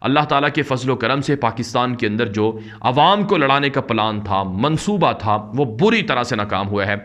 اللہ تعالیٰ کے فضل و کرم سے پاکستان کے اندر جو عوام کو لڑانے کا پلان تھا، منصوبہ تھا، وہ بری طرح سے ناکام ہوا ہے۔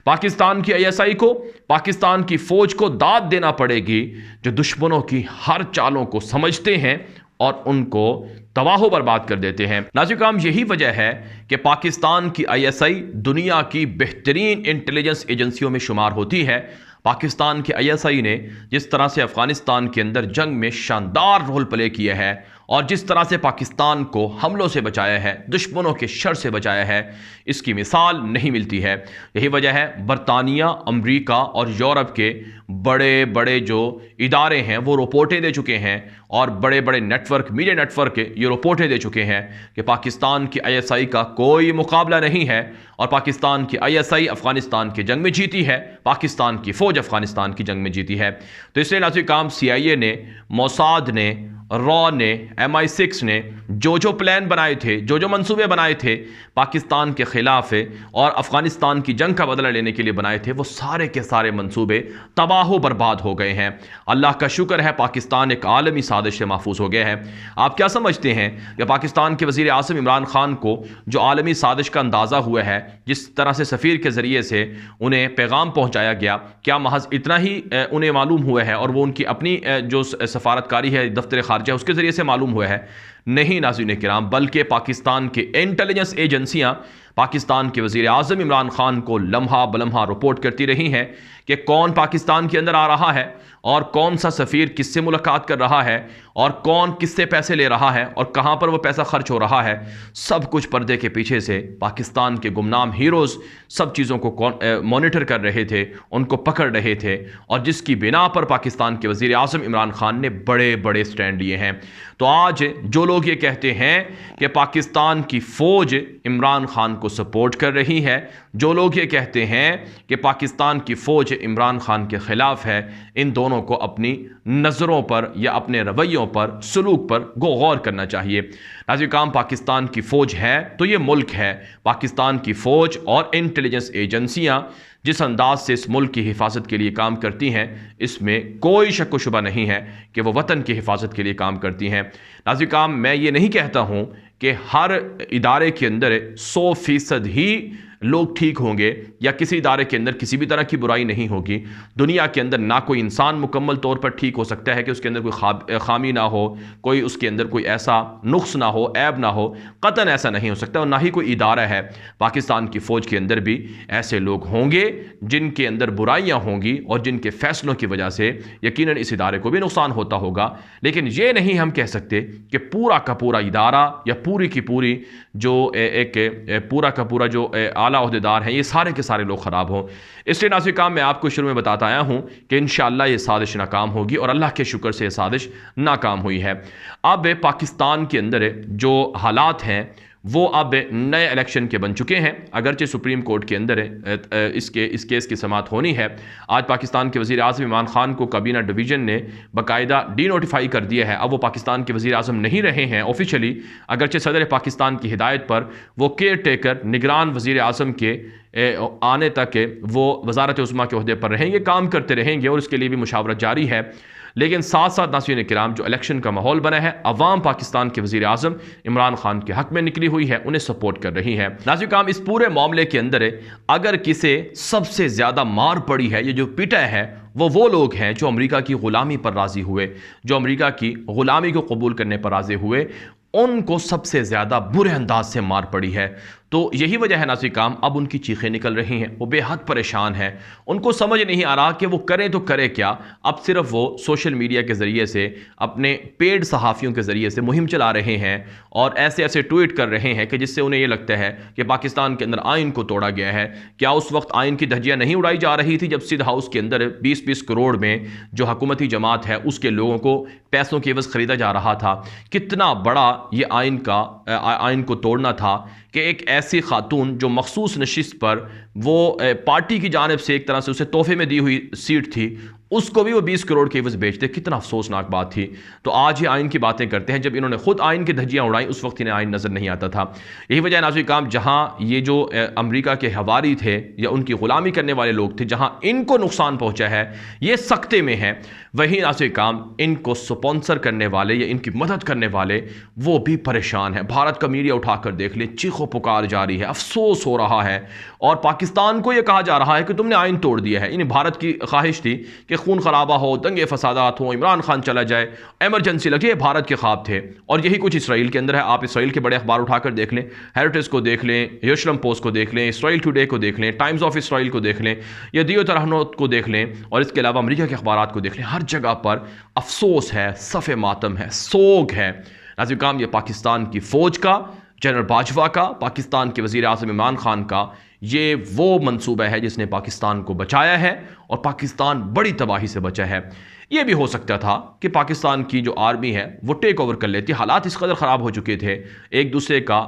پاکستان کی ISI کو، پاکستان کی فوج کو داد دینا پڑے گی، جو دشمنوں کی ہر چالوں کو سمجھتے ہیں اور ان کو تباہ و برباد کر دیتے ہیں۔ ناظرین کرام، یہی وجہ ہے کہ پاکستان کی ISI دنیا کی بہترین انٹیلیجنس ایجنسیوں میں شمار ہوتی ہے۔ پاکستان کے ISI نے جس طرح سے افغانستان کے اندر جنگ میں شاندار رول پلے کیا ہے اور جس طرح سے پاکستان کو حملوں سے بچایا ہے، دشمنوں کے شر سے بچایا ہے، اس کی مثال نہیں ملتی ہے۔ یہی وجہ ہے برطانیہ، امریکہ اور یورپ کے بڑے بڑے جو ادارے ہیں وہ رپورٹیں دے چکے ہیں، اور بڑے بڑے network, media network یہ رپورٹیں دے چکے ہیں کہ پاکستان کی ISI کا کوئی مقابلہ نہیں ہے، اور پاکستان کی ISI افغانستان کی جنگ میں جیتی ہے، پاکستان کی فوج افغانستان کی جنگ میں جیتی ہے۔ تو اس لیے ناظرین کرام، CIA نے، موساد نے، را نے، MI6 نے جو پلان بنائے تھے، جو منصوبے بنائے تھے پاکستان کے خلاف اور افغانستان کی جنگ کا بدلہ لینے کے لیے بنائے تھے، وہ سارے کے سارے منصوبے تباہ و برباد ہو گئے ہیں۔ اللہ کا شکر ہے پاکستان ایک عالمی سازش سے محفوظ ہو گیا ہے۔ آپ کیا سمجھتے ہیں کہ پاکستان کے وزیر اعظم عمران خان کو جو عالمی سازش کا اندازہ ہوا ہے، جس طرح سے سفیر کے ذریعے سے انہیں پیغام پہنچایا گیا، کیا محض اتنا ہی انہیں معلوم ہوا ہے اور وہ ان کی اپنی جو سفارتکاری ہے دفتر خارجہ اس کے ذریعے سے معلوم ہوا ہے؟ نہیں ناظرین کرام، بلکہ پاکستان کے انٹیلیجنس ایجنسیاں پاکستان کے وزیر اعظم عمران خان کو لمحہ بلمحہ رپورٹ کرتی رہی ہیں کہ کون پاکستان کے اندر آ رہا ہے اور کون سا سفیر کس سے ملاقات کر رہا ہے اور کون کس سے پیسے لے رہا ہے اور کہاں پر وہ پیسہ خرچ ہو رہا ہے۔ سب کچھ پردے کے پیچھے سے پاکستان کے گمنام ہیروز سب چیزوں کو مانیٹر کر رہے تھے، ان کو پکڑ رہے تھے، اور جس کی بنا پر پاکستان کے وزیر اعظم عمران خان نے بڑے بڑے سٹینڈ لیے ہیں۔ تو آج جو لوگ یہ کہتے ہیں کہ پاکستان کی فوج عمران خان کو سپورٹ کر رہی ہے، جو لوگ یہ کہتے ہیں کہ پاکستان کی فوج عمران خان کے خلاف ہے، ان دونوں کو اپنی نظروں پر یا اپنے رویوں پر، سلوک پر غور کرنا چاہیے۔ ناظرین کرام، پاکستان کی فوج ہے تو یہ ملک ہے۔ پاکستان کی فوج اور انٹیلیجنس ایجنسیاں جس انداز سے اس ملک کی حفاظت کے لیے کام کرتی ہیں، اس میں کوئی شک و شبہ نہیں ہے کہ وہ وطن کی حفاظت کے لیے کام کرتی ہیں۔ ناظرین کرام، میں یہ نہیں کہتا ہوں کہ ہر ادارے کے اندر 100% ہی لوگ ٹھیک ہوں گے یا کسی ادارے کے اندر کسی بھی طرح کی برائی نہیں ہوگی۔ دنیا کے اندر نہ کوئی انسان مکمل طور پر ٹھیک ہو سکتا ہے کہ اس کے اندر کوئی خامی نہ ہو، کوئی اس کے اندر کوئی ایسا نقص نہ ہو، عیب نہ ہو، قطعاً ایسا نہیں ہو سکتا، اور نہ ہی کوئی ادارہ ہے۔ پاکستان کی فوج کے اندر بھی ایسے لوگ ہوں گے جن کے اندر برائیاں ہوں گی اور جن کے فیصلوں کی وجہ سے یقیناً اس ادارے کو بھی نقصان ہوتا ہوگا، لیکن یہ نہیں ہم کہہ سکتے کہ پورا کا پورا ادارہ یا پوری کی پوری جو ایک پورا کا پورا جو اعلیٰ عہدیدار ہیں، یہ سارے کے سارے لوگ خراب ہوں۔ اس لیے ناظرین کرام، میں آپ کو شروع میں بتاتا آیا ہوں کہ انشاءاللہ یہ سازش ناکام ہوگی، اور اللہ کے شکر سے یہ سازش ناکام ہوئی ہے۔ اب پاکستان کے اندر جو حالات ہیں وہ اب نئے الیکشن کے بن چکے ہیں، اگرچہ سپریم کورٹ کے اندر اس کیس کی سماعت ہونی ہے۔ آج پاکستان کے وزیر اعظم عمران خان کو کابینہ ڈویژن نے باقاعدہ ڈی نوٹیفائی کر دیا ہے۔ اب وہ پاکستان کے وزیر اعظم نہیں رہے ہیں آفیشلی، اگرچہ صدر پاکستان کی ہدایت پر وہ کیئر ٹیکر نگران وزیر اعظم کے آنے تک وہ وزارت عظمیٰ کے عہدے پر رہیں گے، کام کرتے رہیں گے، اور اس کے لیے بھی مشاورت جاری ہے۔ لیکن ساتھ ساتھ ناظرین کرام، جو الیکشن کا ماحول بنا ہے، عوام پاکستان کے وزیر اعظم عمران خان کے حق میں نکلی ہوئی ہے، انہیں سپورٹ کر رہی ہے۔ ناظرین کرام، اس پورے معاملے کے اندر اگر کسی سب سے زیادہ مار پڑی ہے، یہ جو پٹا ہے، وہ لوگ ہیں جو امریکہ کی غلامی پر راضی ہوئے، جو امریکہ کی غلامی کو قبول کرنے پر راضی ہوئے، ان کو سب سے زیادہ برے انداز سے مار پڑی ہے۔ تو یہی وجہ ہے ناظرین کرام، اب ان کی چیخیں نکل رہی ہیں، وہ بے حد پریشان ہیں، ان کو سمجھ نہیں آ رہا کہ وہ کریں تو کرے کیا۔ اب صرف وہ سوشل میڈیا کے ذریعے سے، اپنے پیڈ صحافیوں کے ذریعے سے مہم چلا رہے ہیں اور ایسے ٹویٹ کر رہے ہیں کہ جس سے انہیں یہ لگتا ہے کہ پاکستان کے اندر آئین کو توڑا گیا ہے۔ کیا اس وقت آئین کی دھجیاں نہیں اڑائی جا رہی تھی جب سیدھ ہاؤس کے اندر 20 کروڑ میں جو حکومتی جماعت ہے اس کے لوگوں کو پیسوں کی عوض خریدا جا رہا تھا؟ کتنا بڑا یہ آئین کو توڑنا تھا کہ ایک ایسی خاتون جو مخصوص نشست پر وہ پارٹی کی جانب سے ایک طرح سے اسے تحفے میں دی ہوئی سیٹ تھی، اس کو بھی وہ 20 کروڑ کے عوض بیچتے. کتنا افسوسناک بات تھی. تو آج یہ آئین کی باتیں کرتے ہیں. جب انہوں نے خود آئین کی دھجیاں اڑائیں اس وقت انہیں آئین نظر نہیں آتا تھا. یہی وجہ ناظرین کرام جہاں یہ جو امریکہ کے ہواری تھے یا ان کی غلامی کرنے والے لوگ تھے, جہاں ان کو نقصان پہنچا ہے, یہ سکتے میں ہے, وہی ناظرین کرام ان کو سپانسر کرنے والے یا ان کی مدد کرنے والے وہ بھی پریشان ہیں. بھارت کا میڈیا اٹھا کر دیکھ لیں, چیخ و پکار جاری ہے, افسوس ہو رہا ہے, اور پاکستان کو یہ کہا جا رہا ہے کہ تم نے آئین توڑ دیا ہے. انہیں بھارت کی خواہش تھی کہ خون خرابہ ہو, دنگے فسادات ہوں, عمران خان چلا جائے, ایمرجنسی لگے, بھارت کے خواب تھے. اور یہی کچھ اسرائیل کے اندر ہے. آپ اسرائیل کے بڑے اخبار اٹھا کر دیکھ لیں, ہیریٹیج کو دیکھ لیں, یروشلم پوسٹ کو دیکھ لیں, اسرائیل ٹوڈے کو دیکھ لیں, ٹائمز آف اسرائیل کو دیکھ لیں, یا دیوت رہنوت کو دیکھ لیں, اور اس کے علاوہ امریکہ کے اخبارات کو دیکھ لیں. ہر جگہ پر افسوس ہے, صف ماتم ہے, سوگ ہے. ناظرین کرام یہ پاکستان کی فوج کا, جنرل باجوہ کا, پاکستان کے وزیر اعظم عمران خان کا یہ وہ منصوبہ ہے جس نے پاکستان کو بچایا ہے, اور پاکستان بڑی تباہی سے بچا ہے. یہ بھی ہو سکتا تھا کہ پاکستان کی جو آرمی ہے وہ ٹیک اوور کر لیتی. حالات اس قدر خراب ہو چکے تھے, ایک دوسرے کا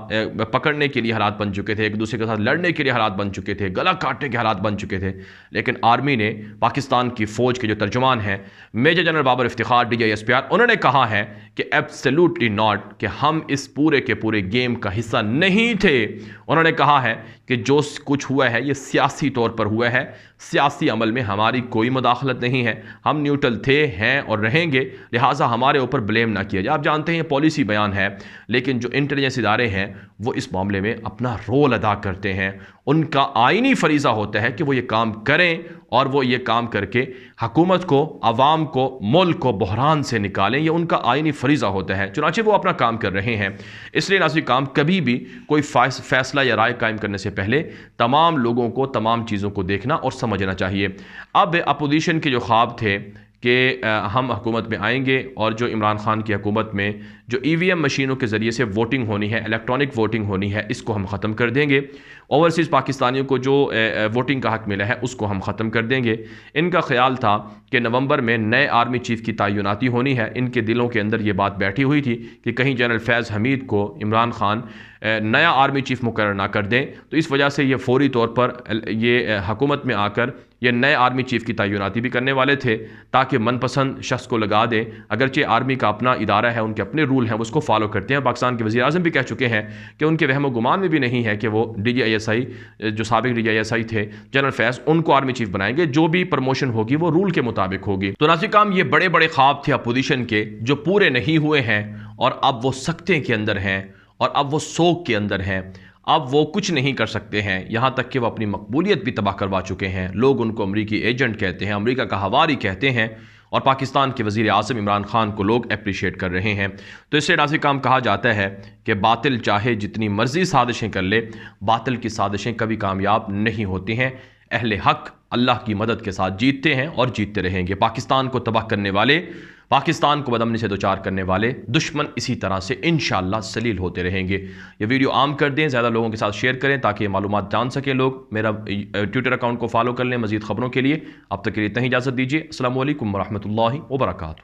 پکڑنے کے لیے حالات بن چکے تھے, ایک دوسرے کے ساتھ لڑنے کے لیے حالات بن چکے تھے, گلا کاٹنے کے حالات بن چکے تھے. لیکن آرمی نے, پاکستان کی فوج کے جو ترجمان ہیں major general Babar Iftikhar DGISPR, انہوں نے کہا ہے کہ ایبسلیوٹلی ناٹ, کہ ہم اس پورے کے پورے گیم کا حصہ نہیں تھے. انہوں نے کہا ہے کہ جو کچھ ہوا ہے یہ سیاسی طور پر ہوا ہے, سیاسی عمل میں ہماری کوئی مداخلت نہیں ہے, ہم نیوٹرل تھے, ہیں اور رہیں گے, لہٰذا ہمارے اوپر بلیم نہ کیا جائے. آپ جانتے ہیں یہ پالیسی بیان ہے, لیکن جو انٹیلیجنس ادارے ہیں وہ اس معاملے میں اپنا رول ادا کرتے ہیں. ان کا آئینی فریضہ ہوتا ہے کہ وہ یہ کام کریں, اور وہ یہ کام کر کے حکومت کو, عوام کو, ملک کو بحران سے نکالیں. یہ ان کا آئینی فریضہ ہوتا ہے, چنانچہ وہ اپنا کام کر رہے ہیں. اس لیے ناظرین کرام کبھی بھی کوئی فیصلہ یا رائے قائم کرنے سے پہلے تمام لوگوں کو, تمام چیزوں کو دیکھنا اور سمجھنا چاہیے. اب اپوزیشن کے جو خواب تھے کہ ہم حکومت میں آئیں گے اور جو عمران خان کی حکومت میں جو EVM مشینوں کے ذریعے سے ووٹنگ ہونی ہے, الیکٹرانک ووٹنگ ہونی ہے, اس کو ہم ختم کر دیں گے. اوورسیز پاکستانیوں کو جو ووٹنگ کا حق ملا ہے اس کو ہم ختم کر دیں گے. ان کا خیال تھا کہ نومبر میں نئے آرمی چیف کی تعیناتی ہونی ہے. ان کے دلوں کے اندر یہ بات بیٹھی ہوئی تھی کہ کہیں جنرل فیض حمید کو عمران خان نیا آرمی چیف مقرر نہ کر دیں, تو اس وجہ سے یہ فوری طور پر یہ حکومت میں آ کر یہ نئے آرمی چیف کی تعیناتی بھی کرنے والے تھے تاکہ من پسند شخص کو لگا دیں. اگرچہ آرمی کا اپنا ادارہ ہے, ان کے اپنے رول ہیں, وہ اس کو فالو کرتے ہیں. پاکستان کے وزیر اعظم بھی کہہ چکے ہیں کہ ان کے وہم و گمان میں بھی نہیں ہے کہ وہ DGISI, جو سابق DGISI تھے جنرل فیض, ان کو آرمی چیف بنائیں گے. جو بھی پروموشن ہوگی وہ رول کے مطابق ہوگی. تو ناظرین کرام یہ بڑے بڑے خواب تھے اپوزیشن کے جو پورے نہیں ہوئے ہیں, اور اب وہ سکتے کے اندر ہیں, اور اب وہ سوگ کے اندر ہیں. اب وہ کچھ نہیں کر سکتے ہیں, یہاں تک کہ وہ اپنی مقبولیت بھی تباہ کروا چکے ہیں. لوگ ان کو امریکی ایجنٹ کہتے ہیں, امریکہ کا ہواری کہتے ہیں, اور پاکستان کے وزیر اعظم عمران خان کو لوگ اپریشیٹ کر رہے ہیں. تو اس سے ناظرین کرام کہا جاتا ہے کہ باطل چاہے جتنی مرضی سازشیں کر لے, باطل کی سازشیں کبھی کامیاب نہیں ہوتی ہیں. اہل حق اللہ کی مدد کے ساتھ جیتتے ہیں اور جیتتے رہیں گے. پاکستان کو تباہ کرنے والے, پاکستان کو بدامنی سے دوچار کرنے والے دشمن اسی طرح سے انشاءاللہ ذلیل ہوتے رہیں گے. یہ ویڈیو عام کر دیں, زیادہ لوگوں کے ساتھ شیئر کریں تاکہ یہ معلومات جان سکیں لوگ. میرا ٹویٹر اکاؤنٹ کو فالو کر لیں مزید خبروں کے لیے. اب تک کے لیے اتنا ہی اجازت دیجیے. السلام علیکم ورحمۃ اللہ وبرکاتہ.